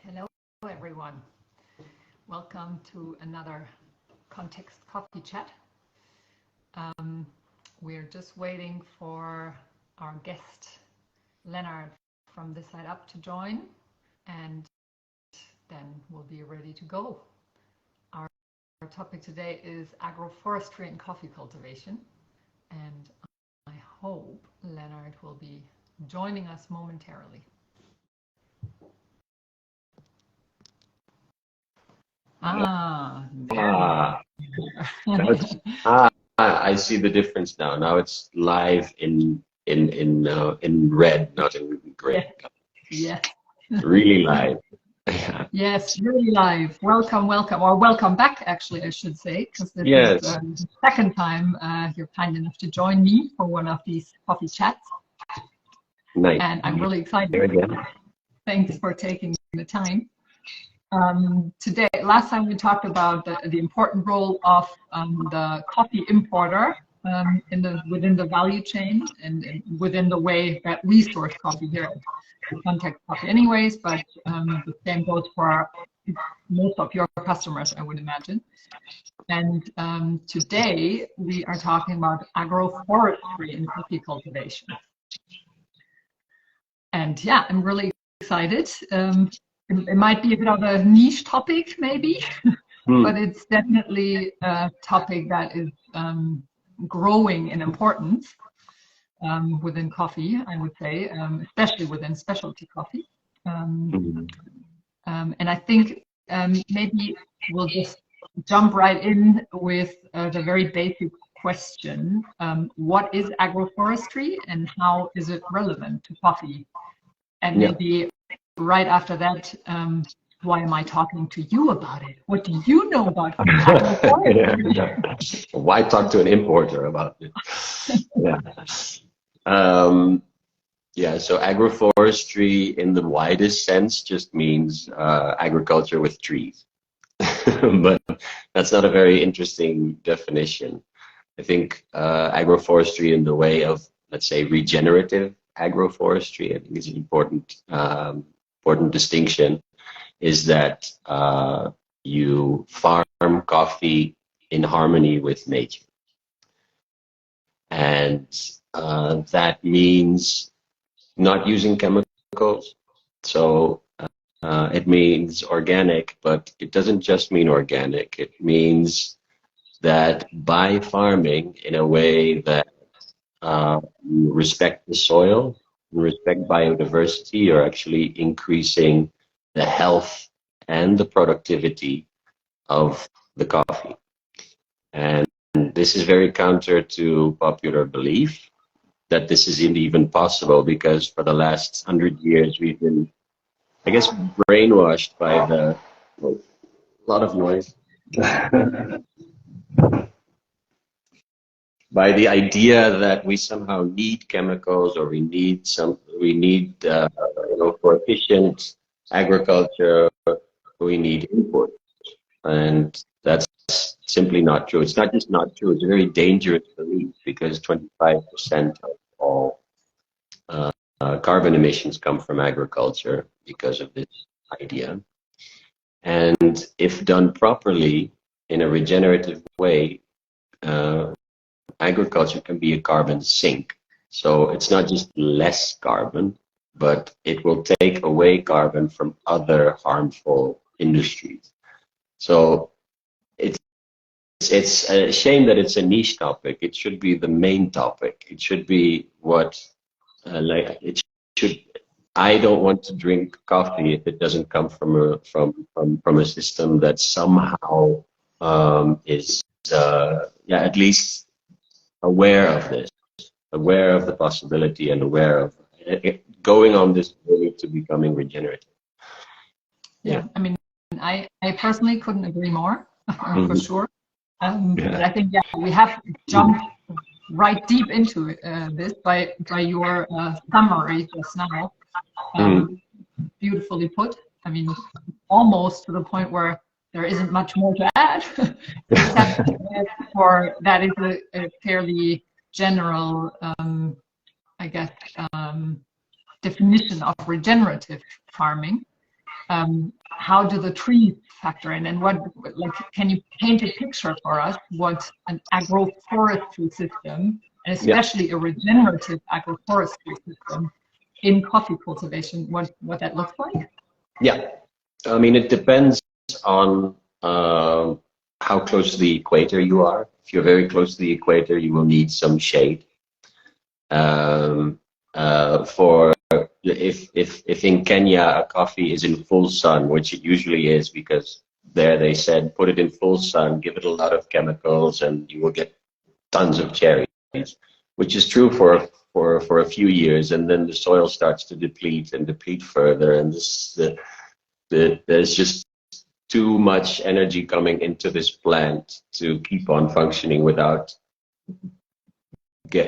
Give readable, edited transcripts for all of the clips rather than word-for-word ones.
Hello, everyone. Welcome to another Kontext coffee chat. We're just waiting for our guest, Lennart, from this side up to join, and then we'll be ready to go. Our topic today is agroforestry and coffee cultivation, and I hope Lennart will be joining us momentarily. I see the difference now. Now it's live in red, not in gray. Yes. Really live. Yes, really live. Welcome, or welcome back, actually, I should say, because this is the second time you're kind enough to join me for one of these coffee chats. Nice. And I'm really excited. Thanks for taking the time. Today, last time we talked about the important role of the coffee importer within the value chain and within the way that we source coffee here at Kontext Coffee anyways, but the same goes for most of your customers, I would imagine. And today we are talking about agroforestry and coffee cultivation. And yeah, I'm really excited. It might be a bit of a niche topic, maybe, but it's definitely a topic that is growing in importance within coffee, I would say, especially within specialty coffee. And I think maybe we'll just jump right in with the very basic question. What is agroforestry and how is it relevant to coffee? And maybe right after that, why am I talking to you about it? What do you know about agroforestry? Why talk to an importer about it? So agroforestry in the widest sense just means agriculture with trees. But that's not a very interesting definition. I think agroforestry in the way of, let's say, regenerative agroforestry, I think is an important distinction, is that you farm coffee in harmony with nature. And that means not using chemicals. So it means organic, but it doesn't just mean organic. It means that by farming in a way that you respect the soil, respect biodiversity, you're actually increasing the health and the productivity of the coffee. And this is very counter to popular belief that this isn't even possible, because for the last 100 years we've been, I guess, brainwashed by a lot of noise. By the idea that we somehow need chemicals, or we need for efficient agriculture, we need input, and that's simply not true. It's not just not true; it's a very dangerous belief, because 25% of all carbon emissions come from agriculture because of this idea. And if done properly in a regenerative way, agriculture can be a carbon sink. So it's not just less carbon, but it will take away carbon from other harmful industries. So it's a shame that it's a niche topic. It should be the main topic. It should be what I don't want to drink coffee if it doesn't come from a system that somehow is at least aware of this, aware of the possibility, and aware of going on this journey to becoming regenerative. Yeah, I mean, I personally couldn't agree more, for sure. But I think we have jumped right deep into this by your summary just now. Beautifully put. I mean, almost to the point where there isn't much more to add, except for that is a fairly general, I guess, definition of regenerative farming. how do the trees factor in, and what, like, can you paint a picture for us what an agroforestry system, and Yeah. especially a regenerative agroforestry system in coffee cultivation, what that looks like? Yeah, I mean, it depends on how close to the equator you are. If you're very close to the equator, you will need some shade. For if in Kenya a coffee is in full sun, which it usually is, because there they said put it in full sun, give it a lot of chemicals, and you will get tons of cherries, which is true for a few years, and then the soil starts to deplete and deplete further, and there's just too much energy coming into this plant to keep on functioning without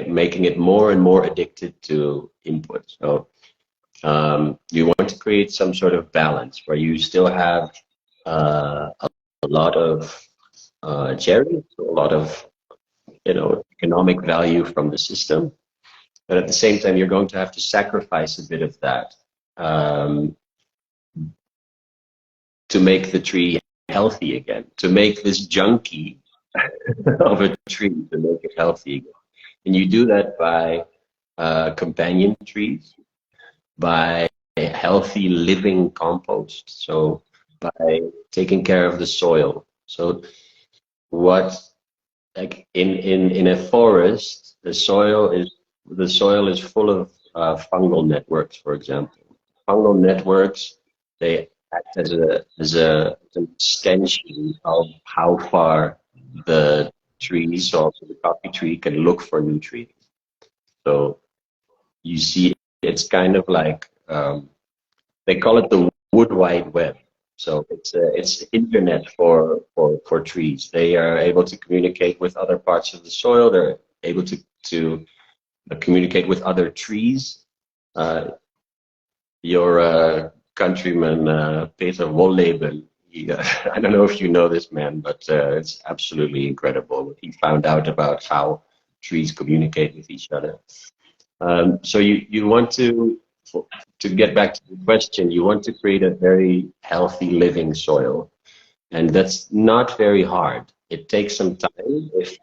making it more and more addicted to input. So you want to create some sort of balance where you still have a lot of cherries, a lot of economic value from the system, but at the same time you're going to have to sacrifice a bit of that to make the tree healthy again, to make this junkie of a tree, to make it healthy again. And you do that by companion trees, by healthy living compost, so by taking care of the soil. So what, like in a forest, the soil is full of fungal networks, for example. Fungal networks, they act as an extension of how far the trees, so also the coffee tree, can look for nutrients. So you see, it's kind of like they call it the wood wide web. So it's internet for trees. They are able to communicate with other parts of the soil. They're able to communicate with other trees. Your countryman Peter Wolleben, I don't know if you know this man, but it's absolutely incredible. He found out about how trees communicate with each other. So you want to get back to the question, you want to create a very healthy living soil, and that's not very hard. It takes some time if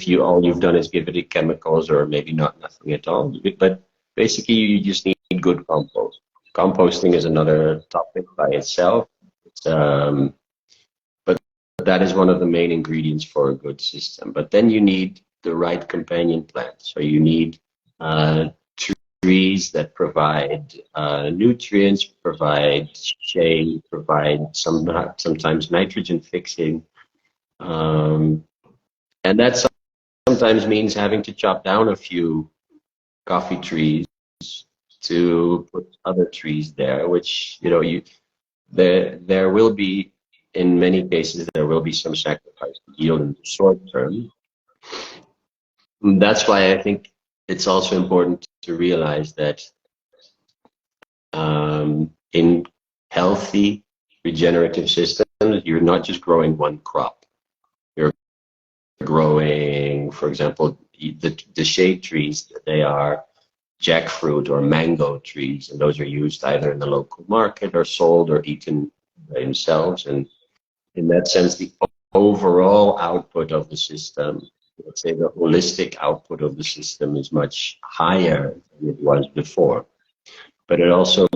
you all you've done is give it chemicals, or maybe nothing at all. But basically, you just need good compost. Composting is another topic by itself. But that is one of the main ingredients for a good system. But then you need the right companion plants. So you need trees that provide nutrients, provide shade, provide sometimes nitrogen fixing, and that sometimes means having to chop down a few coffee trees to put other trees there, which there will be, in many cases there will be some sacrifice to yield in the short term. And that's why I think it's also important to realize that in healthy regenerative systems, you're not just growing one crop. You're growing, for example, the shade trees, they are jackfruit or mango trees, and those are used either in the local market or sold or eaten by themselves. And in that sense, the overall output of the system, let's say the holistic output of the system, is much higher than it was before. But it also,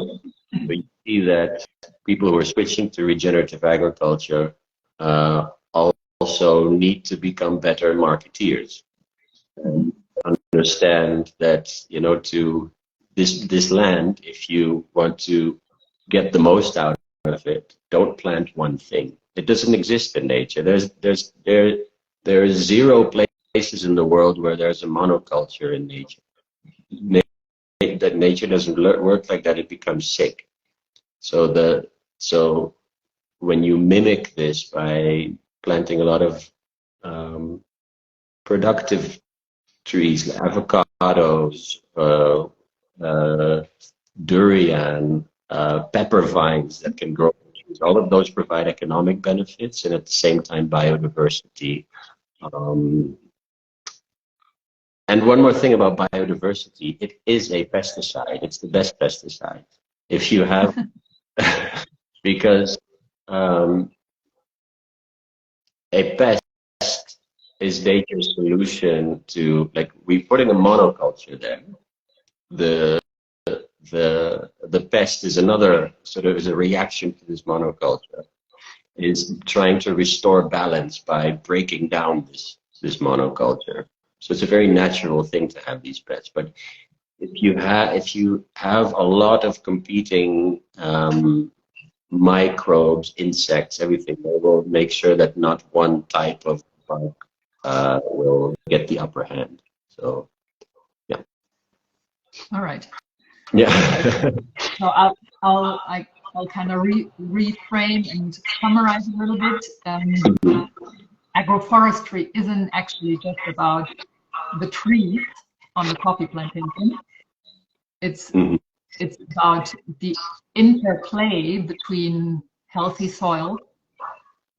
we see that people who are switching to regenerative agriculture also need to become better marketeers and understand that, to this land, if you want to get the most out of it, don't plant one thing. It doesn't exist in nature. There is zero places in the world where there's a monoculture in nature. That nature doesn't work like that. It becomes sick. So when you mimic this by planting a lot of productive trees, like avocados, durian, pepper vines that can grow trees, all of those provide economic benefits and at the same time biodiversity. And one more thing about biodiversity, it is a pesticide. It's the best pesticide. If you have because a pest is nature's solution to, like, we put in a monoculture there. The pest is another sort of, is a reaction to this monoculture, is trying to restore balance by breaking down this monoculture. So it's a very natural thing to have these pests. But if you have a lot of competing microbes, insects, everything, they will make sure that not one type of bug will get the upper hand. So yeah. All right. Yeah. So I'll kind of reframe and summarize a little bit. Agroforestry isn't actually just about the trees on the coffee plantation. It's about the interplay between healthy soil,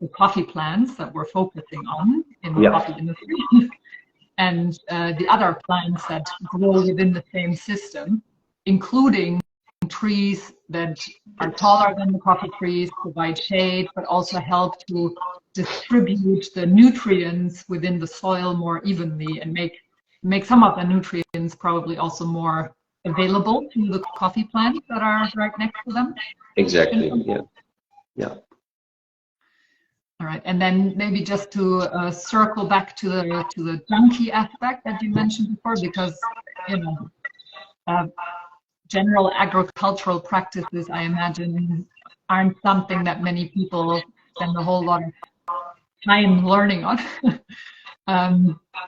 the coffee plants that we're focusing on in the coffee industry, and the other plants that grow within the same system, including trees that are taller than the coffee trees, provide shade, but also help to distribute the nutrients within the soil more evenly and make some of the nutrients probably also more available to the coffee plants that are right next to them. Exactly. Yeah. All right, and then maybe just to circle back to the junkie aspect that you mentioned before, because general agricultural practices, I imagine, aren't something that many people spend a whole lot of time learning on.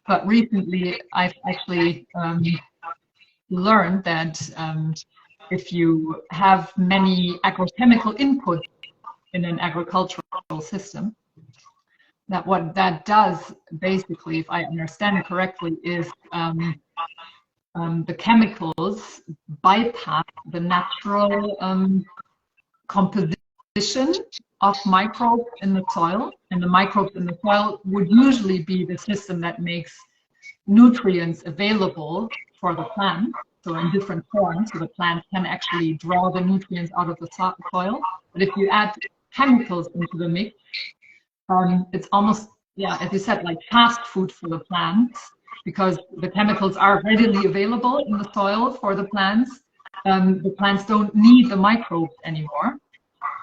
But recently, I've actually learned that if you have many agrochemical inputs in an agricultural system, that what that does, basically, if I understand it correctly, is the chemicals bypass the natural composition of microbes in the soil, and the microbes in the soil would usually be the system that makes nutrients available for the plant, so in different forms, so the plant can actually draw the nutrients out of the soil. But if you add chemicals into the mix, it's almost, as you said, like fast food for the plants, because the chemicals are readily available in the soil for the plants. The plants don't need the microbes anymore.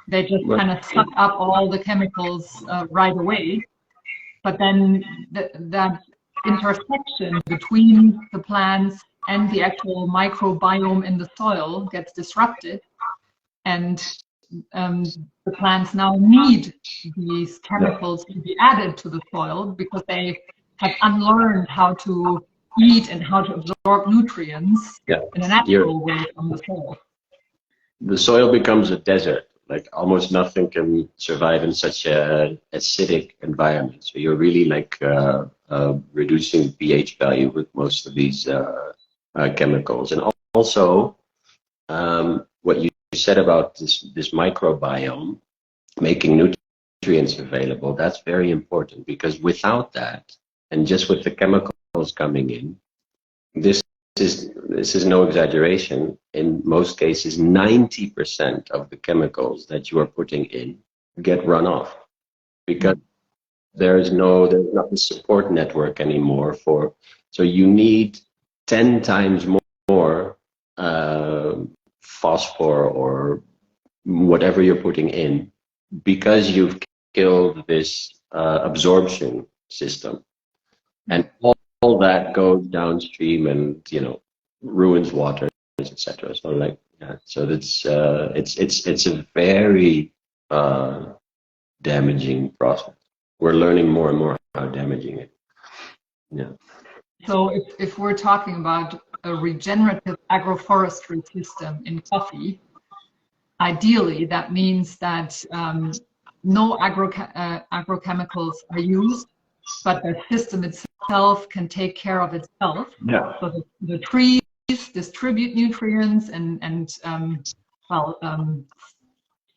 They just kind of suck up all the chemicals right away. But then that intersection between the plants and the actual microbiome in the soil gets disrupted, and the plants now need these chemicals to be added to the soil because they have unlearned how to eat and how to absorb nutrients in a natural way from the soil. The soil becomes a desert. Like almost nothing can survive in such an acidic environment. So you're really like reducing pH value with most of these chemicals. And also, what you said about this microbiome making nutrients available, that's very important, because without that, and just with the chemicals coming in, this is no exaggeration. In most cases, 90% of the chemicals that you are putting in get run off, because there's not the support network anymore so you need 10 times more phosphor or whatever you're putting in, because you've killed this absorption system, and all that goes downstream and ruins water, etc. So like so that's it's a very damaging process. We're learning more and more how damaging it. Yeah. So if we're talking about a regenerative agroforestry system in coffee, ideally that means that no agrochemicals are used, but the system itself can take care of itself. Yeah. So the trees distribute nutrients and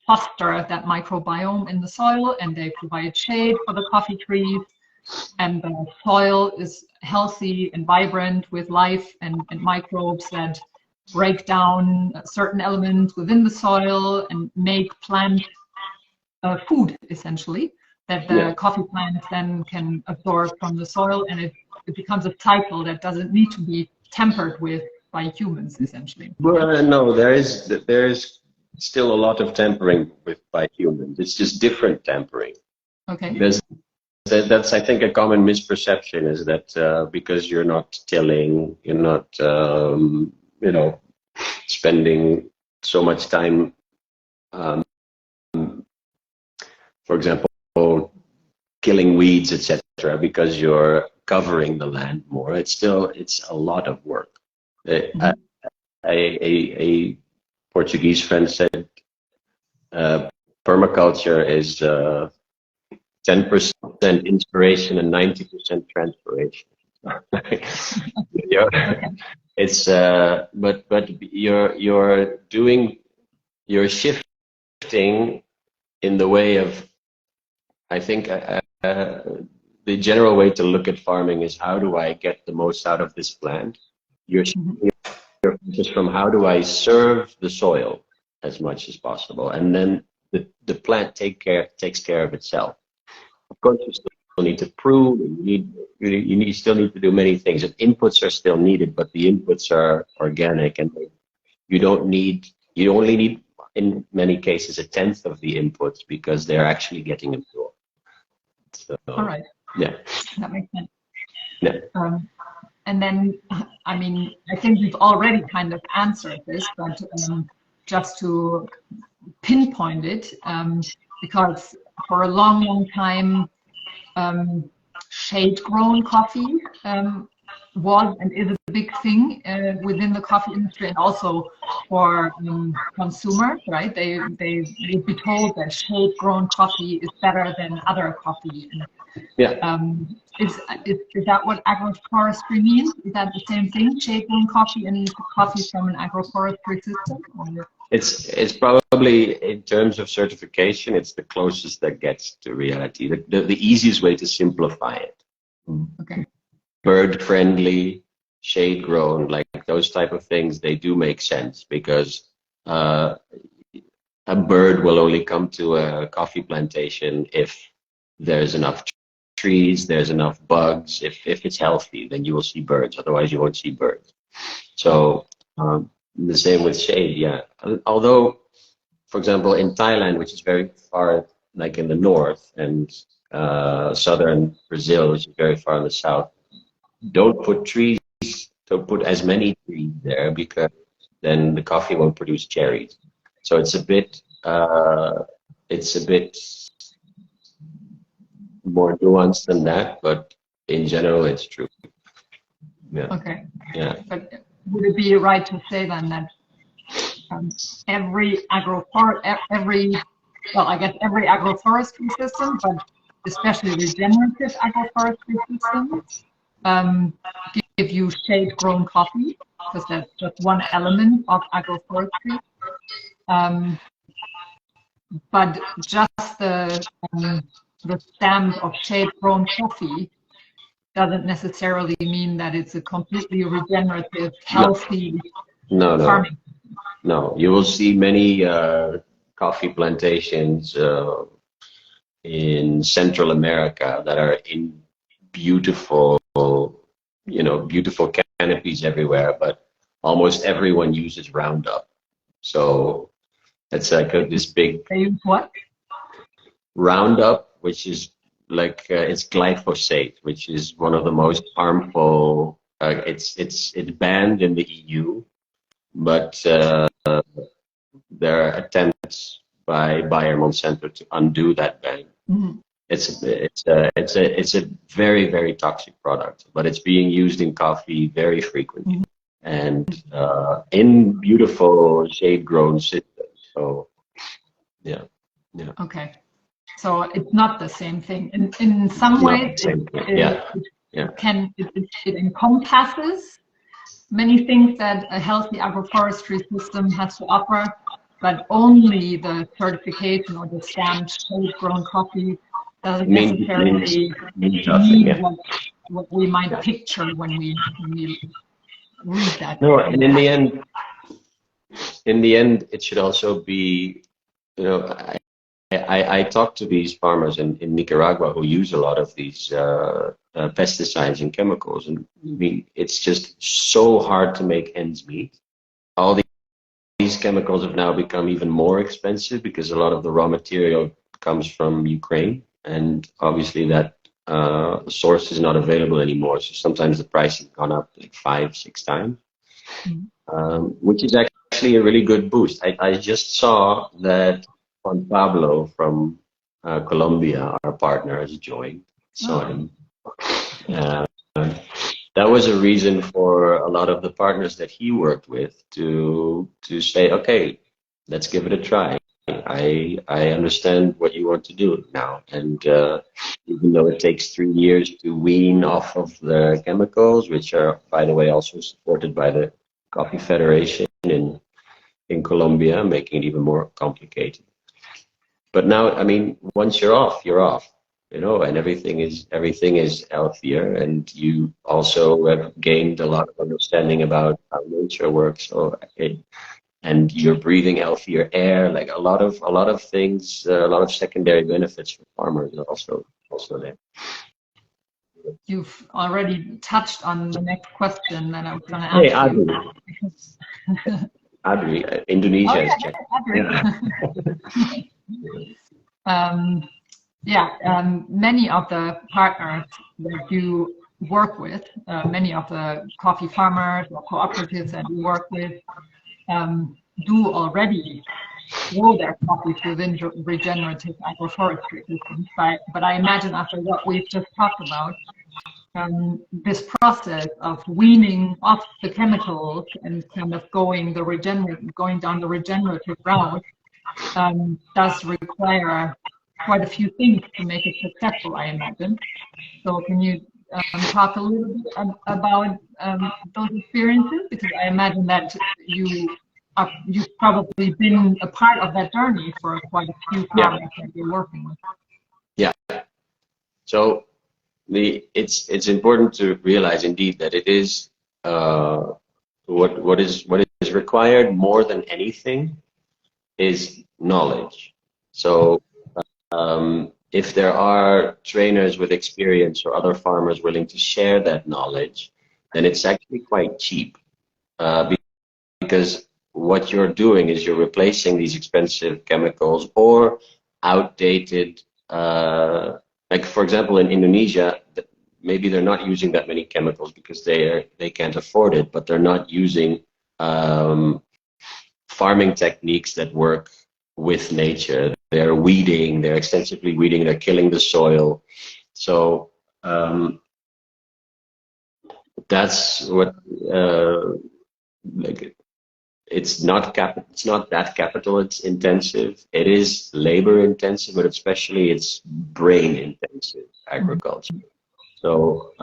foster that microbiome in the soil, and they provide shade for the coffee trees, and the soil is healthy and vibrant with life and microbes that break down certain elements within the soil and make plant food, essentially, that the coffee plant then can absorb from the soil, and it becomes a cycle that doesn't need to be tampered with by humans, essentially. Well, no, there is still a lot of tampering by humans. It's just different tampering. Okay. That's, I think, a common misperception is that because you're not tilling, you're not, spending so much time, for example, killing weeds, etc., because you're covering the land more. It's a lot of work. A Portuguese friend said permaculture is 10% inspiration and 90% transpiration. It's but you're shifting in the way of, I think the general way to look at farming is, how do I get the most out of this plant? You're shifting your focus from how do I serve the soil as much as possible, and then the plant takes care of itself. Of course, you still need to prune, and you still need to do many things, and inputs are still needed, but the inputs are organic, and you only need, in many cases, 1/10 of the inputs, because they're actually getting absorbed. So, all right. Yeah. That makes sense. Yeah. And then, I mean, I think we've already kind of answered this, but just to pinpoint it, because for a long, long time, shade-grown coffee was and is a big thing within the coffee industry, and also for consumers, right? They would be told that shade-grown coffee is better than other coffee. Yeah. Is that what agroforestry means? Is that the same thing, shade-grown coffee and coffee from an agroforestry system? Or? It's probably, in terms of certification, it's the closest that gets to reality. The easiest way to simplify it. Okay. Bird-friendly, shade-grown, like those type of things, they do make sense, because a bird will only come to a coffee plantation if there's enough trees, there's enough bugs. If it's healthy, then you will see birds. Otherwise, you won't see birds. So the same with shade, yeah. Although, for example, in Thailand, which is very far, like in the north, and southern Brazil, which is very far in the south, don't put as many trees there, because then the coffee won't produce cherries. So it's a bit more nuanced than that, but in general, it's true. Yeah. Okay. Yeah. But would it be right to say then that every agroforestry system, but especially regenerative agroforestry systems, give you shade-grown coffee, because that's just one element of agroforestry. But just the stamp of shade-grown coffee doesn't necessarily mean that it's a completely regenerative, healthy farming. No, you will see many coffee plantations in Central America that are in beautiful canopies everywhere, but almost everyone uses Roundup. So it's like this big. They use what? Roundup, which is like it's glyphosate, which is one of the most harmful. It's banned in the EU, but there are attempts by Bayer Monsanto to undo that ban. Mm-hmm. It's a very, very toxic product, but it's being used in coffee very frequently, and in beautiful shade-grown systems. So yeah. Okay. So it's not the same thing. In some ways, it encompasses many things that a healthy agroforestry system has to offer, but only the certification or the stamped shade-grown coffee doesn't necessarily need what we might picture when we read that. No, and in the end, in the end, it should also be, you know, I talk to these farmers in Nicaragua who use a lot of these pesticides and chemicals, and I mean, it's just so hard to make ends meet. All these chemicals have now become even more expensive because a lot of the raw material comes from Ukraine, and obviously that source is not available anymore. So sometimes the price has gone up like 5-6 times, which is actually a really good boost. I just saw that Juan Pablo from Colombia, our partner, has joined. Saw him. That was a reason for a lot of the partners that he worked with to say, okay, let's give it a try. I understand what you want to do now, and even though it takes 3 years to wean off of the chemicals, which are, by the way, also supported by the Coffee Federation in Colombia, making it even more complicated. But now, I mean, once you're off, you know, and everything is healthier, and you also have gained a lot of understanding about how nature works. So, and you're breathing healthier air, like a lot of things, a lot of secondary benefits for farmers are also there. You've already touched on the next question that I was going to ask Hey, you. Adri, Indonesia is many of the partners that you work with, many of the coffee farmers or cooperatives that you work with, do already grow their coffee within regenerative agroforestry systems. But I imagine after what we've just talked about, this process of weaning off the chemicals and kind of going down the regenerative route does require quite a few things to make it successful, I imagine. So can you talk a little bit about those experiences? Because I imagine that you've probably been a part of that journey for quite a few farmers that you're working with. Yeah. So it's important to realize indeed that it is what is required more than anything is knowledge. So if there are trainers with experience or other farmers willing to share that knowledge, then it's actually quite cheap, because what you're doing is you're replacing these expensive chemicals or outdated, like for example in Indonesia, maybe they're not using that many chemicals because they can't afford it, but they're not using farming techniques that work with nature. They're weeding, they're extensively weeding, they're killing the soil. So that's what like it's not that capital intensive. It is labor intensive, but especially it's brain intensive agriculture. So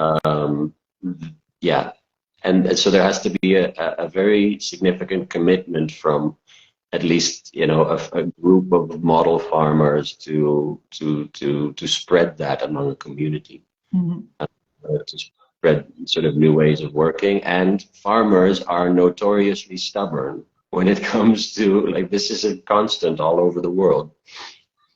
yeah, and so there has to be a very significant commitment from at least, you know, a group of model farmers to spread that among a community, to spread sort of new ways of working. And farmers are notoriously stubborn when it comes to, like, this is a constant all over the world.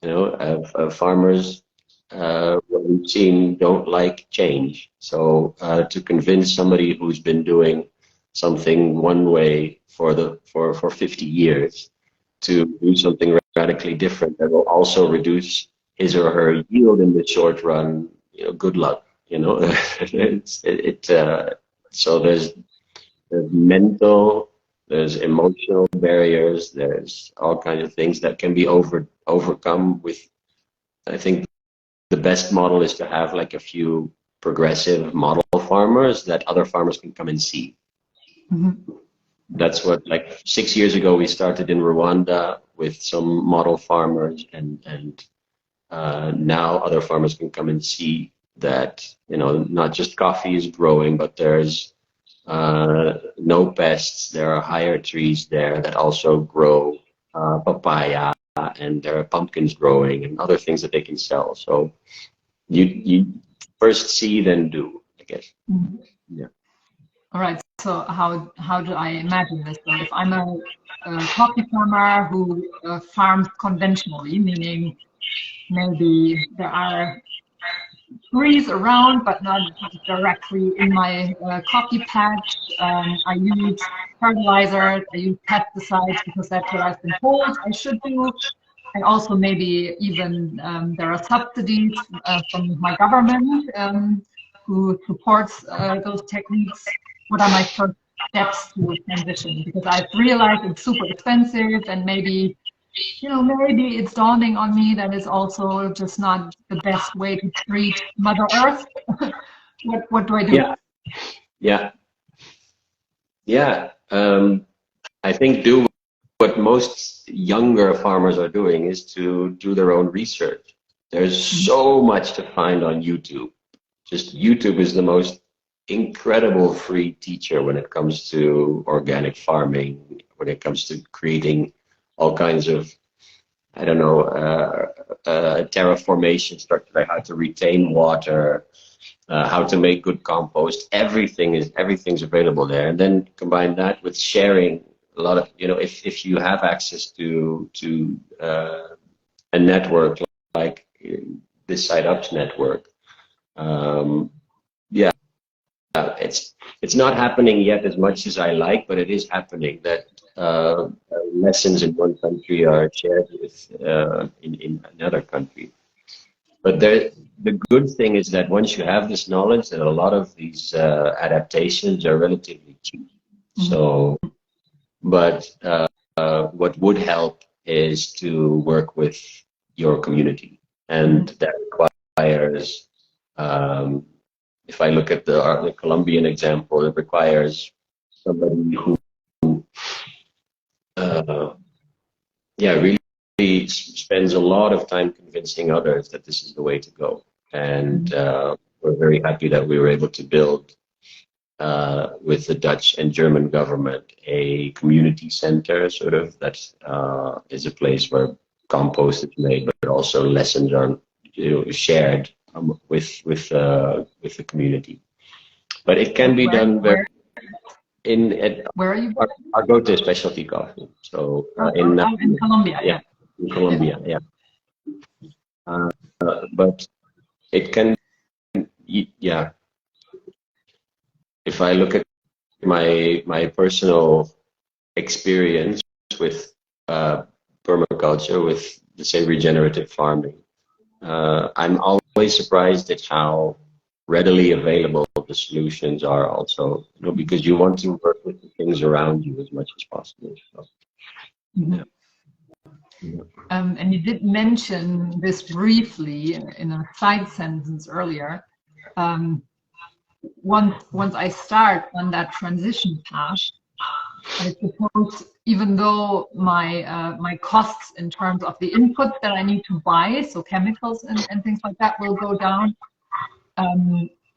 You know, farmers, what we've seen, don't like change. So to convince somebody who's been doing something one way for 50 years to do something radically different that will also reduce his or her yield in the short run, you know, good luck. You know, so there's mental, there's emotional barriers, there's all kinds of things that can be overcome with. I think the best model is to have like a few progressive model farmers that other farmers can come and see. That's what, like 6 years ago, we started in Rwanda with some model farmers, and now other farmers can come and see that, you know, not just coffee is growing, but there's no pests. There are higher trees there that also grow papaya, and there are pumpkins growing and other things that they can sell. So you first see, then do, I guess. Yeah. All right. So how do I imagine this? So if I'm a coffee farmer who farms conventionally, meaning maybe there are trees around, but not directly in my coffee patch. I use fertilizers, I use pesticides because that's what I've been told I should do. And also maybe even there are subsidies from my government who supports those techniques. What are my first steps to transition? Because I've realized it's super expensive, and maybe, you know, maybe it's dawning on me that it's also just not the best way to treat Mother Earth. What do I do? Yeah. I think do what most younger farmers are doing is to do their own research. There's so much to find on YouTube. Just YouTube is the most incredible free teacher when it comes to organic farming, when it comes to creating all kinds of, I don't know, terraformation structure, like how to retain water, how to make good compost. Everything's available there. And then combine that with sharing a lot of, you know, if you have access to a network like this Side Ups network, it's not happening yet as much as I like, but it is happening that lessons in one country are shared with in another country. But the good thing is that once you have this knowledge, that a lot of these adaptations are relatively cheap. So, but what would help is to work with your community, and that requires. If I look at the Colombian example, it requires somebody who, really spends a lot of time convincing others that this is the way to go. And we're very happy that we were able to build, with the Dutch and German government, a community center, sort of, that is a place where compost is made, but also lessons are, you know, shared with the community. But it can be done very where are you? Agroforestry specialty coffee. So in Colombia, yeah, in Colombia, yeah. But it can, yeah. If I look at my personal experience with permaculture, with, let's say, regenerative farming, I'm always surprised at how readily available the solutions are, also, you know, because you want to work with the things around you as much as possible. So, yeah. And you did mention this briefly in a side sentence earlier. Once I start on that transition path, I suppose, even though my costs in terms of the input that I need to buy, so chemicals and things like that, will go down.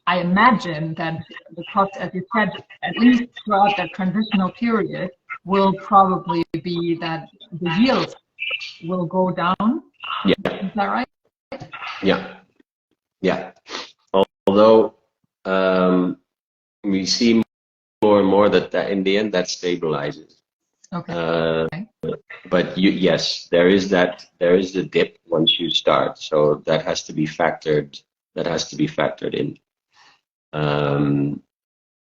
I imagine that the cost, as you said, at least throughout that transitional period, will probably be that the yields will go down. Yeah. Is that right? Yeah. Although we see more and more that in the end that stabilizes. Okay. But yes, there is the dip once you start, so that has to be factored. In.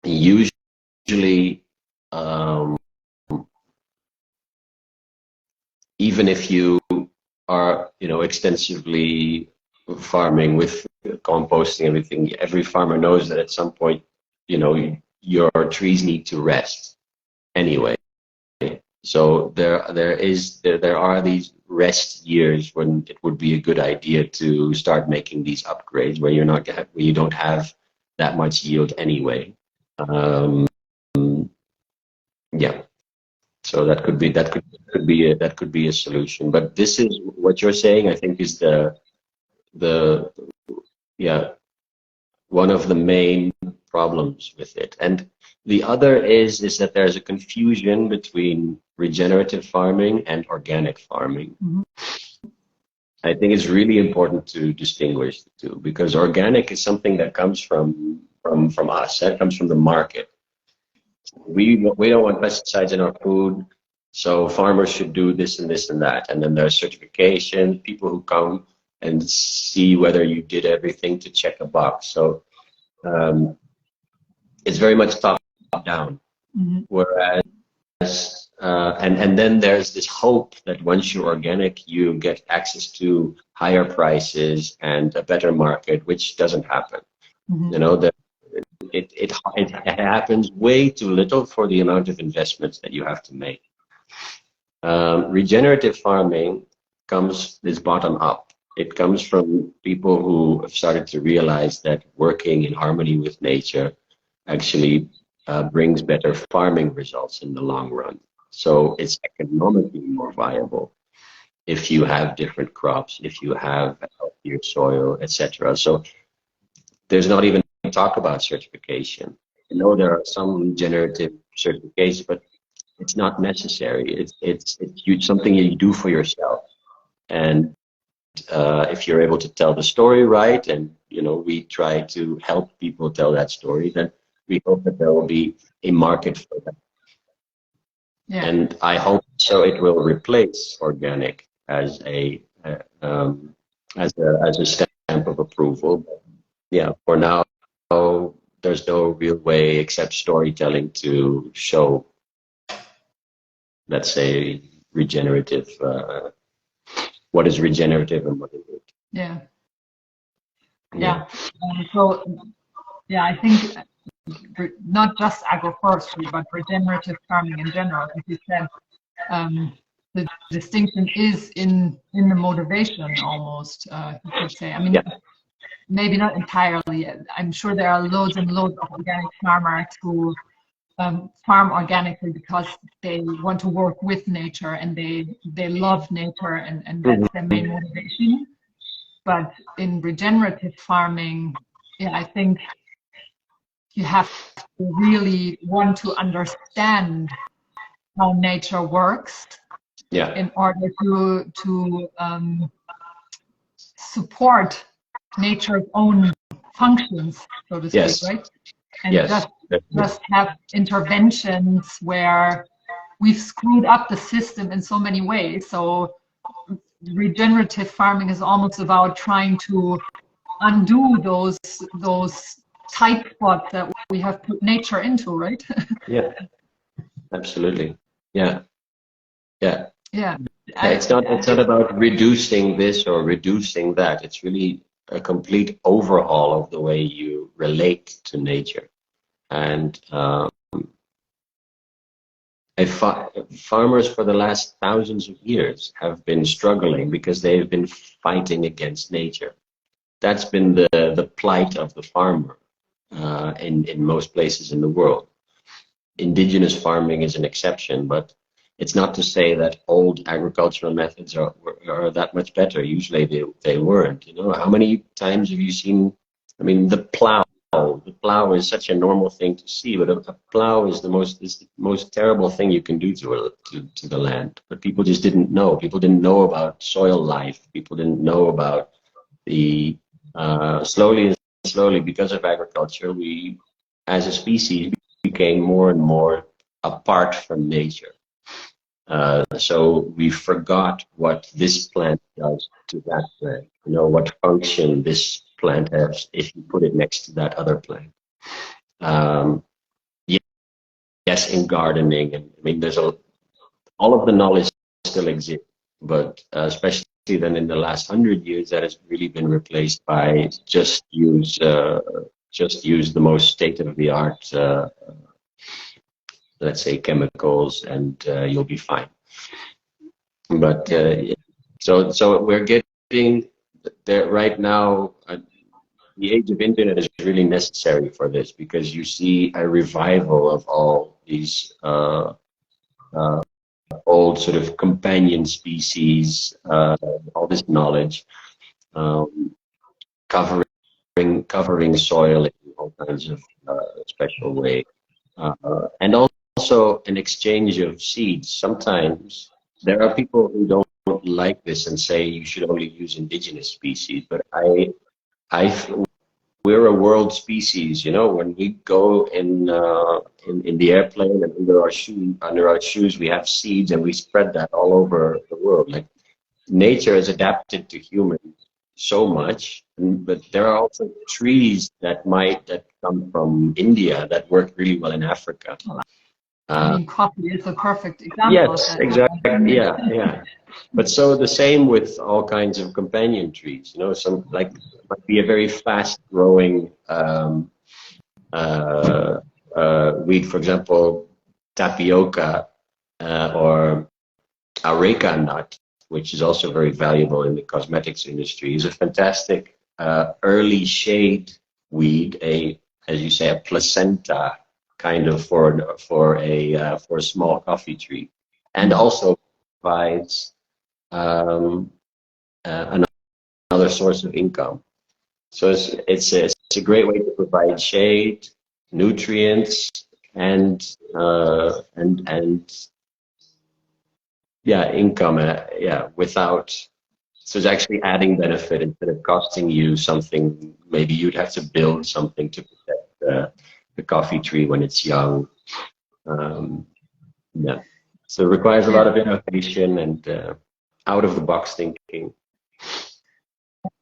Usually, even if you are, you know, extensively farming with composting, everything, every farmer knows that at some point, you know, your trees need to rest anyway. So there are these rest years when it would be a good idea to start making these upgrades where you don't have that much yield anyway. Yeah. So that could be a solution. But this is what you're saying, I think, is one of the main problems with it. And the other is that there's a confusion between regenerative farming and organic farming. I think it's really important to distinguish the two, because organic is something that comes from us. That comes from the market. we don't want pesticides in our food, so farmers should do this and this and that. And then there's certification, people who come and see whether you did everything to check a box. So it's very much top down. Mm-hmm. Whereas and then there's this hope that once you're organic, you get access to higher prices and a better market, which doesn't happen. Mm-hmm. You know, it happens way too little for the amount of investments that you have to make. Regenerative farming is bottom up. It comes from people who have started to realize that working in harmony with nature actually brings better farming results in the long run. So it's economically more viable if you have different crops, if you have a healthier soil, etc. So there's not even talk about certification. I know there are some regenerative certifications, but it's not necessary. It's something you do for yourself. And if you're able to tell the story right, and we try to help people tell that story, then we hope that there will be a market for that. Yeah. And I hope so it will replace organic as a stamp of approval. But yeah, for now, there's no real way except storytelling to show, let's say, regenerative. What is regenerative and what is it? Yeah. So, I think not just agroforestry, but regenerative farming in general, as you said, the distinction is in the motivation almost, you could say. I mean, maybe not entirely. I'm sure there are loads and loads of organic farmers who farm organically because they want to work with nature and they love nature and that's their main motivation. But in regenerative farming, I think you have to really want to understand how nature works in order to support nature's own functions, so to speak, right? And just have interventions where we've screwed up the system in so many ways. So regenerative farming is almost about trying to undo those tight spots that we have put nature into, right? Yeah, absolutely. Yeah. It's not about reducing this or reducing that. It's really a complete overhaul of the way you relate to nature. And farmers for the last thousands of years have been struggling because they've been fighting against nature. That's been the plight of the farmer in most places in the world. Indigenous farming is an exception, but it's not to say that old agricultural methods are that much better. Usually they weren't. How many times have you seen? I mean, the plow. The plow is such a normal thing to see, but a plow is the most terrible thing you can do to the land. But people just didn't know. People didn't know about soil life. People didn't know about the slowly because of agriculture, we as a species became more and more apart from nature. So we forgot what this plant does to that plant. What function this plant has if you put it next to that other plant. Yes, in gardening, and I mean, all of the knowledge still exists, but especially then in the last 100 years, that has really been replaced by just use the most state-of-the-art, let's say, chemicals, and you'll be fine. But so we're getting there right now. The age of internet is really necessary for this because you see a revival of all these old sort of companion species, all this knowledge, covering soil in all kinds of special ways, and also an exchange of seeds. Sometimes there are people who don't like this and say you should only use indigenous species, but we're a world species. You know, when we go in the airplane and under our shoes, we have seeds, and we spread that all over the world. Like, nature has adapted to humans so much, but there are also trees that come from India that work really well in Africa. I mean, coffee is a perfect example. Yes, exactly. Yeah. But so the same with all kinds of companion trees. You know, some like might be a very fast-growing weed, for example, tapioca or areca nut, which is also very valuable in the cosmetics industry, is a fantastic early shade weed, as you say, a placenta kind of for a small coffee tree, and also provides another source of income. So it's a great way to provide shade, nutrients, and income. Without. So it's actually adding benefit instead of costing you something. Maybe you'd have to build something to protect the coffee tree when it's young. So it requires a lot of innovation and out of the box thinking.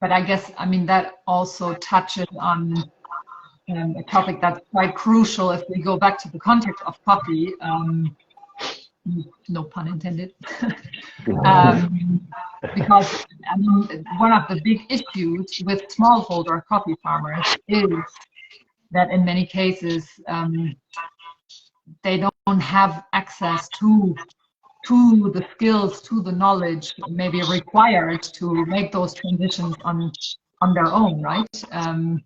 But I guess, I mean, that also touches on a topic that's quite crucial if we go back to the context of coffee. No pun intended. Because I mean, one of the big issues with smallholder coffee farmers is that in many cases they don't have access to the skills, to the knowledge maybe required to make those transitions on their own, right? And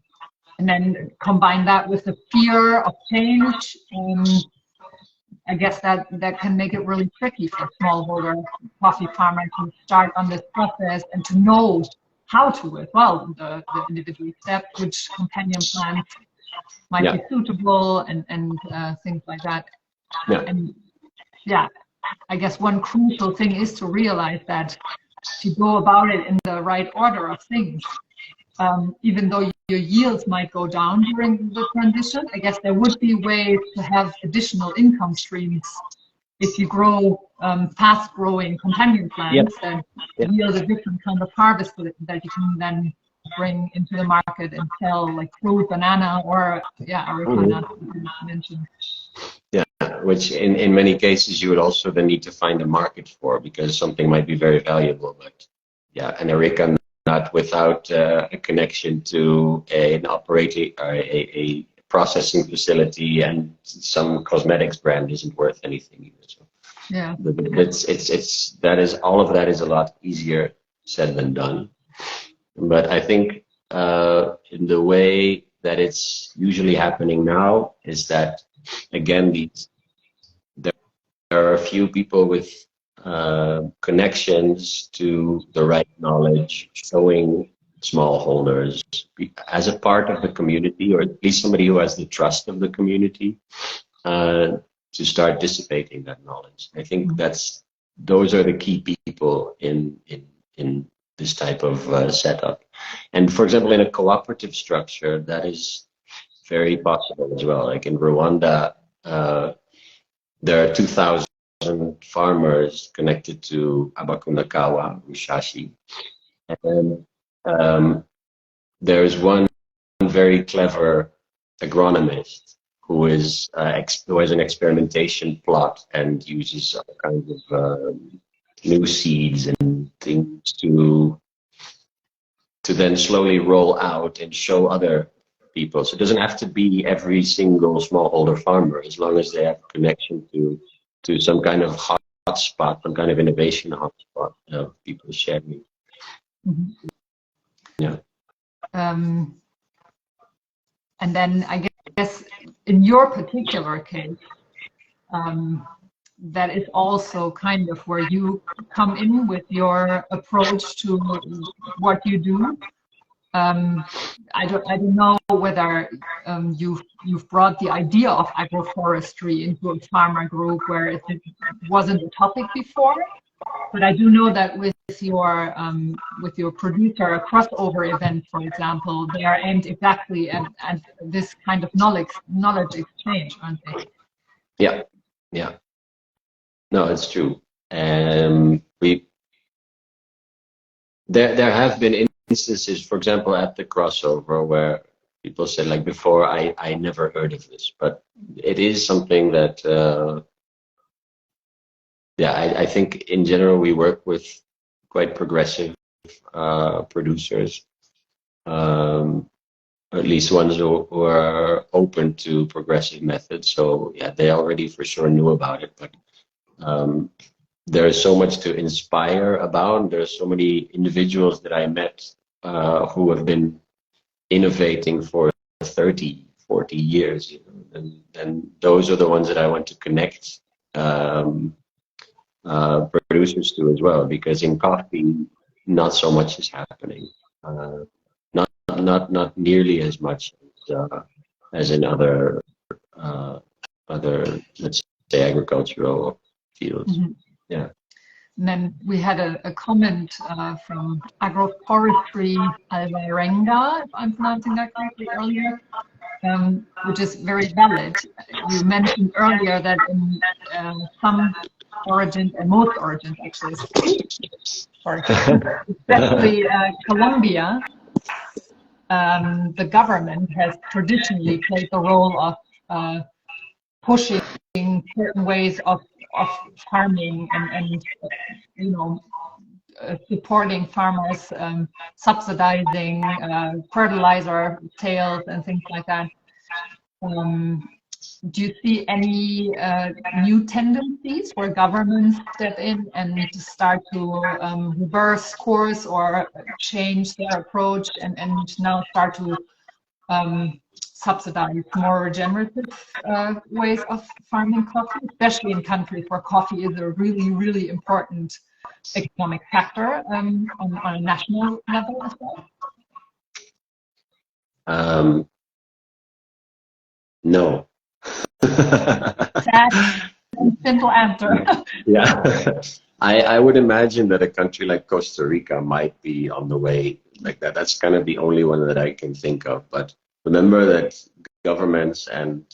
then combine that with the fear of change. I guess that can make it really tricky for smallholder coffee farmers to start on this process and to know how to as well, the individual steps, which companion plants might be suitable, and things like that. And I guess one crucial thing is to realize that to go about it in the right order of things, even though your yields might go down during the transition, I guess there would be ways to have additional income streams if you grow fast-growing companion plants that yield a different kind of harvest that you can then bring into the market and sell, like fruit, banana, or areca nut, you mentioned. Yeah, which in many cases you would also then need to find a market for, because something might be very valuable, but an areca nut without a connection to an operating or a processing facility and some cosmetics brand isn't worth anything either. So all of that is a lot easier said than done. But I think in the way that it's usually happening now is that, again, there are a few people with connections to the right knowledge, showing smallholders as a part of the community, or at least somebody who has the trust of the community, to start dissipating that knowledge. I think those are the key people in this type of setup. And for example, in a cooperative structure, that is very possible as well. Like in Rwanda, there are 2,000 farmers connected to Abakunakawa, Mushashi. And there's one very clever agronomist who has an experimentation plot and uses all kinds of new seeds and things to then slowly roll out and show other people. So it doesn't have to be every single smallholder farmer, as long as they have a connection to some kind of hotspot, some kind of innovation hotspot of people sharing. Yeah. And then I guess in your particular case, that is also kind of where you come in with your approach to what you do. I don't know whether you've brought the idea of agroforestry into a farmer group where it wasn't a topic before, but I do know that with with your producer a crossover event, for example, they are aimed exactly at this kind of knowledge exchange, aren't they? Yeah, yeah. No, it's true. There have been instances, for example, at the crossover where people said, like, before I never heard of this, but it is something that yeah, I think in general we work with quite progressive producers, at least ones who are open to progressive methods. So yeah, they already for sure knew about it, but there is so much to inspire about. There's so many individuals that I met who have been innovating for 30, 40 years, you know, and those are the ones that I want to connect producers to as well, because in coffee, not so much is happening. Not nearly as much as in other let's say agricultural fields. Mm-hmm. Yeah. And then we had a comment from Agroforestry Alvarenga, if I'm pronouncing that correctly, earlier, which is very valid. You mentioned earlier that in some origins, and most origins actually, sorry, especially Colombia, the government has traditionally played the role of pushing certain ways of farming and you know, supporting farmers, subsidizing fertilizer sales and things like that. Do you see any new tendencies where governments step in and start to reverse course or change their approach and now start to subsidize more regenerative ways of farming coffee, especially in countries where coffee is a really, really important economic factor on a national level as well? No. Sad and simple answer. Yeah. I would imagine that a country like Costa Rica might be on the way like that. That's kind of the only one that I can think of. But remember that governments and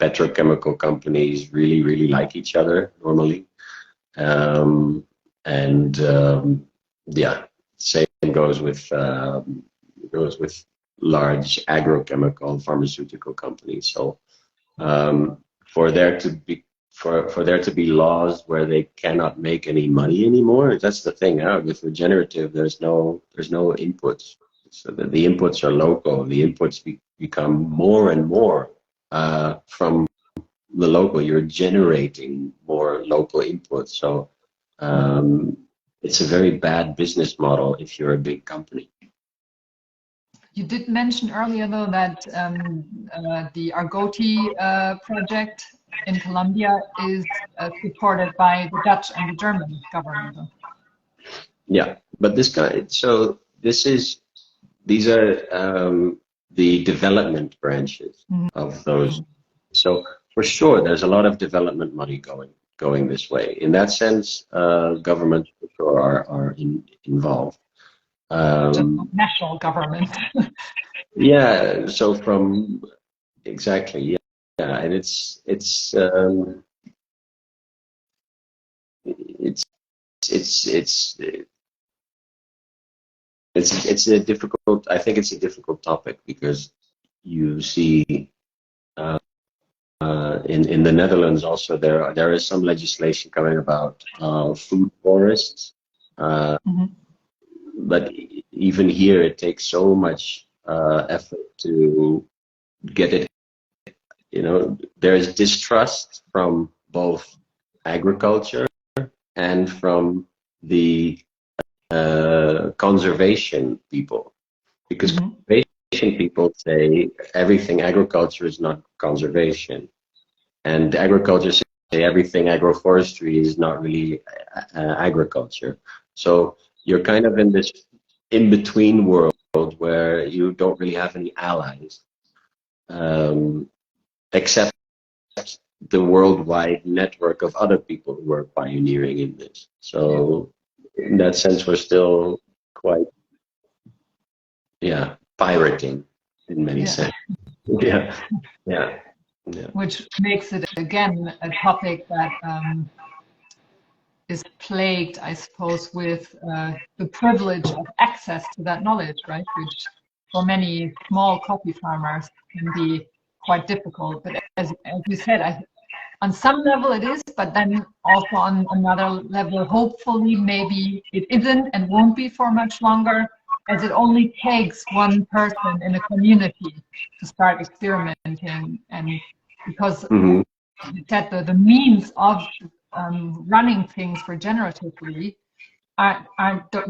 petrochemical companies really, really like each other normally. Yeah, same goes with large agrochemical pharmaceutical companies. So for there to be laws where they cannot make any money anymore, that's the thing. With regenerative, there's no inputs, so the inputs are local. The inputs become more and more from the local. You're generating more local inputs, so it's a very bad business model if you're a big company. You did mention earlier, though, that the Argoti project in Colombia is supported by the Dutch and the German government. Yeah, but these are the development branches of those. So for sure, there's a lot of development money going this way. In that sense, governments for sure are involved. Just national government. Yeah. So exactly. Yeah. Yeah, and it's a difficult. I think it's a difficult topic because you see in the Netherlands also there is some legislation coming about food forests, but even here it takes so much effort to get it. You know, there is distrust from both agriculture and from the conservation people, because conservation people say everything agriculture is not conservation, and agriculture say everything agroforestry is not really agriculture. So you're kind of in this in-between world where you don't really have any allies, except the worldwide network of other people who are pioneering in this. So in that sense, we're still quite, pirating in many sense. Yeah, yeah, yeah. Which makes it again a topic that is plagued, I suppose, with the privilege of access to that knowledge, right? Which for many small coffee farmers can be quite difficult. But as you said, on some level it is, but then also on another level, hopefully maybe it isn't and won't be for much longer, as it only takes one person in a community to start experimenting. And because you said the means of running things regeneratively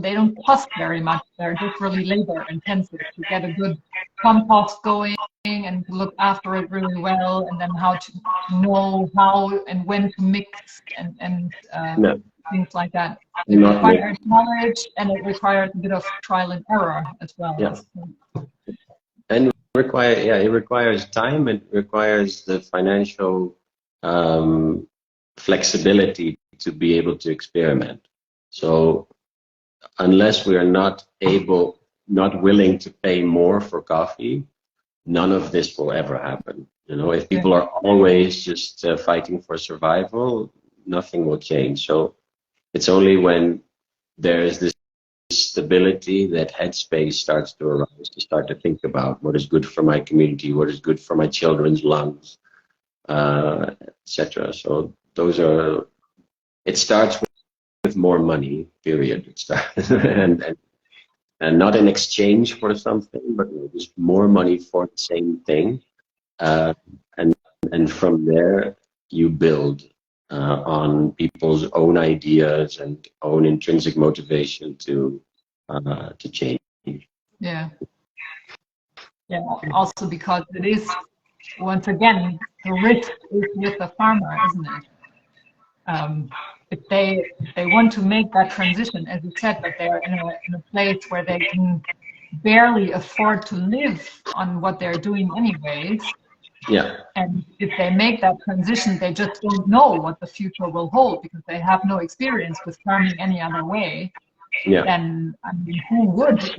they don't cost very much. They're just really labor intensive to get a good compost going and to look after it really well, and then how to know how and when to mix and things like that. It requires knowledge, and it requires a bit of trial and error as well. Yeah. And it requires time, and requires the financial flexibility to be able to experiment. So unless we are not willing to pay more for coffee, none of this will ever happen. You know, if people are always just fighting for survival, nothing will change. So it's only when there is this stability that headspace starts to arise, to start to think about what is good for my community, what is good for my children's lungs, etc. So it starts with more money, period. It starts, and not in exchange for something, but just more money for the same thing. And from there, you build on people's own ideas and own intrinsic motivation to change. Yeah. Also because it is, once again, the risk is with the farmer, isn't it? If they want to make that transition, as you said, but they're in a place where they can barely afford to live on what they're doing anyways. Yeah. And if they make that transition, they just don't know what the future will hold because they have no experience with farming any other way. Yeah. Then, I mean, who would,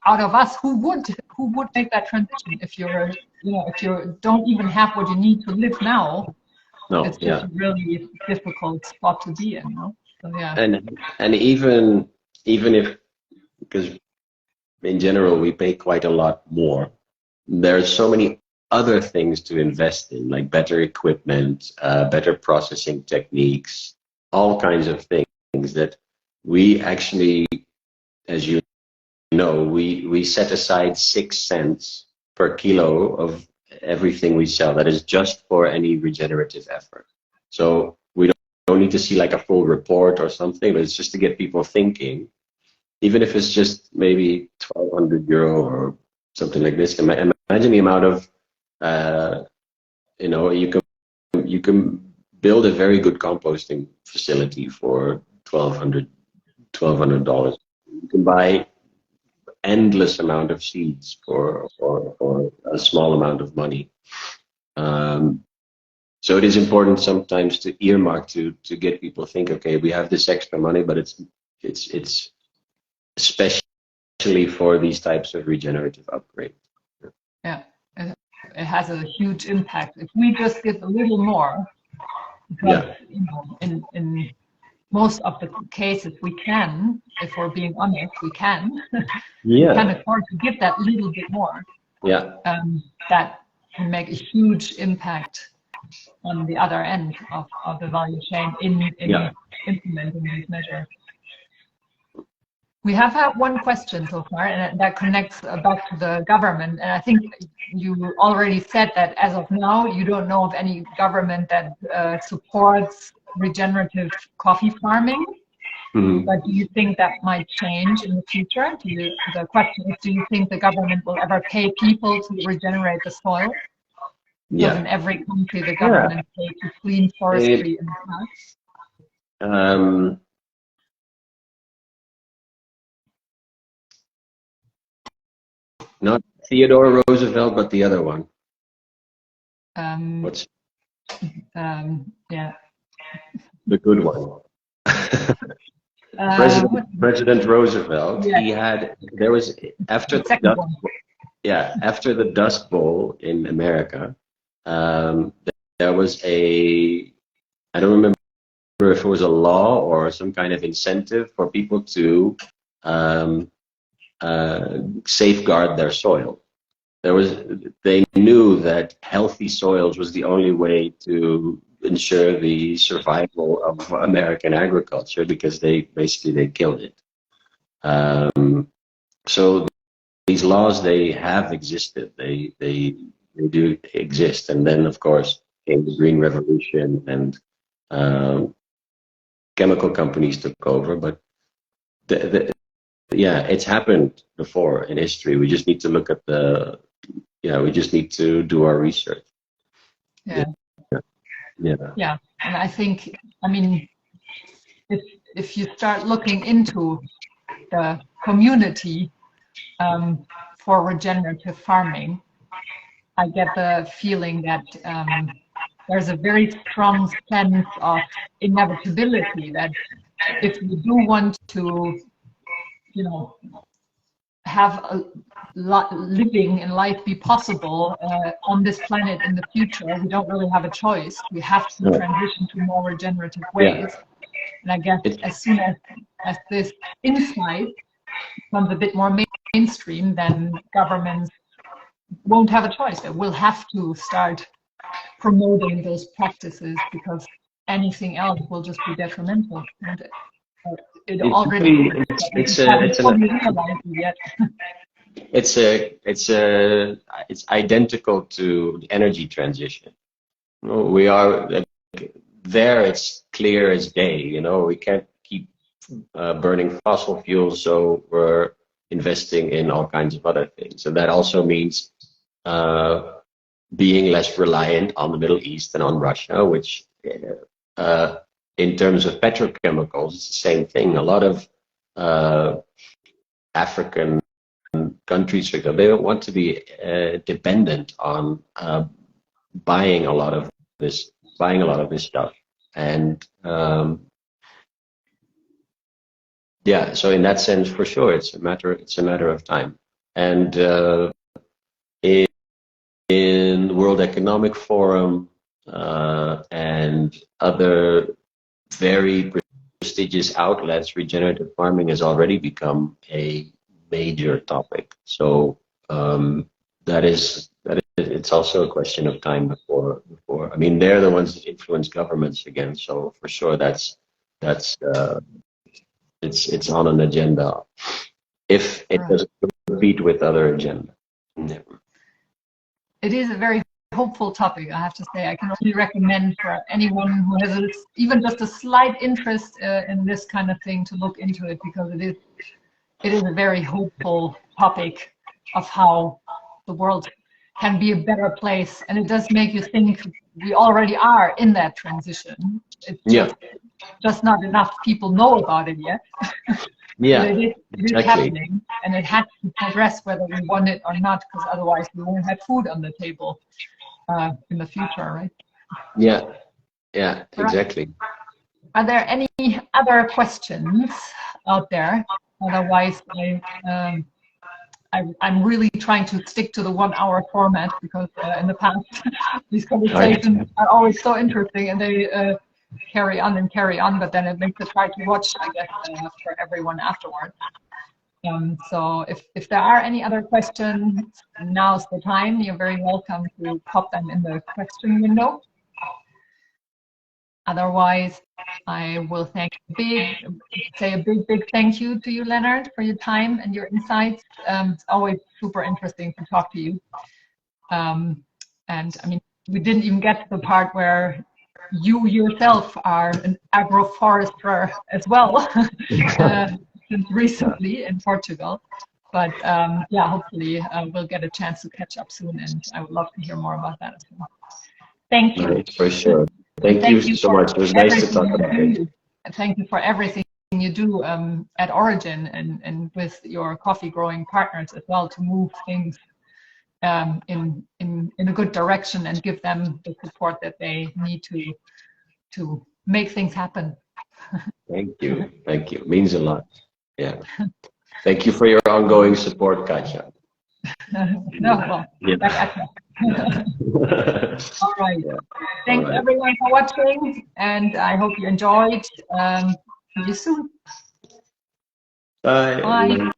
out of us, who would make that transition if if you don't even have what you need to live now? No, it's just a really difficult spot to be in, no? So, yeah. And even if, because in general we pay quite a lot more, there's so many other things to invest in, like better equipment, better processing techniques, all kinds of things that we actually, as you know, we set aside 6 cents per kilo of everything we sell. That is just for any regenerative effort. So we don't need to see like a full report or something, but it's just to get people thinking, even if it's just maybe 1,200 euro or something like this. Imagine the amount of, you can build a very good composting facility for $1,200. You can buy endless amount of seeds for a small amount of money. So it is important sometimes to earmark to get people think, okay, we have this extra money, but it's especially for these types of regenerative upgrades. Yeah, it has a huge impact. If we just give a little more, because in most of the cases we can, if we're being honest, we can. We can afford to give that little bit more. Yeah. That can make a huge impact on the other end of the value chain in implementing these measures. We have had one question so far, and that connects back to the government. And I think you already said that as of now, you don't know of any government that supports regenerative coffee farming. Mm-hmm. But do you think that might change in the future? The question is, do you think the government will ever pay people to regenerate the soil? Because in every country, the government pays to clean forestry in the past. Not Theodore Roosevelt, but the other one. Yeah. The good one. President Roosevelt, yeah. there was, after The second one. after the Dust Bowl in America, there was I don't remember if it was a law or some kind of incentive for people to safeguard their soil. They knew that healthy soils was the only way to ensure the survival of American agriculture, because they killed it. So these laws, they have existed. They do exist. And then, of course, came the Green Revolution, and chemical companies took over. But yeah, it's happened before in history. We just need to look at we just need to do our research. Yeah. Yeah. And I think, I mean, if you start looking into the community for regenerative farming, I get the feeling that there's a very strong sense of inevitability, that if we do want to, have a living and life be possible on this planet in the future, we don't really have a choice. We have to transition to more regenerative ways. And I guess as soon as this insight becomes a bit more mainstream, then governments won't have a choice. They will have to start promoting those practices, because anything else will just be detrimental. And it's identical to the energy transition. We are there. It's clear as day. We can't keep burning fossil fuels, so we're investing in all kinds of other things, and that also means being less reliant on the Middle East and on Russia, which in terms of petrochemicals, it's the same thing. A lot of African countries, for example, they don't want to be dependent on buying a lot of this stuff, and so in that sense, for sure, it's a matter of time. And in the World Economic Forum and other very prestigious outlets, regenerative farming has already become a major topic. So it's also a question of time before. I mean, they're the ones that influence governments again. So for sure, it's on an agenda, if it doesn't compete with other agenda. Yeah. It is a very hopeful topic, I have to say. I can only recommend for anyone who has even just a slight interest in this kind of thing to look into it, because it is a very hopeful topic of how the world can be a better place. And it does make you think we already are in that transition. It's just not enough people know about it yet. Yeah, it is happening, and it has to progress whether we want it or not, because otherwise we won't have food on the table in the future, right? Yeah, exactly. Are there any other questions out there? Otherwise, I'm really trying to stick to the 1 hour format, because in the past these conversations are always so interesting, and they carry on, but then it makes it hard to watch, I guess, for everyone afterwards. So if there are any other questions, now's the time. You're very welcome to pop them in the question window. Otherwise, I will say a big thank you to you, Lennart, for your time and your insights. It's always super interesting to talk to you. And I mean, we didn't even get to the part where you yourself are an agroforester as well, since recently in Portugal. But hopefully we'll get a chance to catch up soon, and I would love to hear more about that as well. Thank you. For sure. Thank you so much. It was nice to talk about it. Thank you for everything you do at Origin and with your coffee growing partners as well, to move things in a good direction and give them the support that they need to make things happen. Thank you. Thank you. It means a lot. Yeah. Thank you for your ongoing support, Katja. No, well, Yeah. all right. Yeah. Thanks everyone for watching, and I hope you enjoyed. See you soon. Bye. Bye.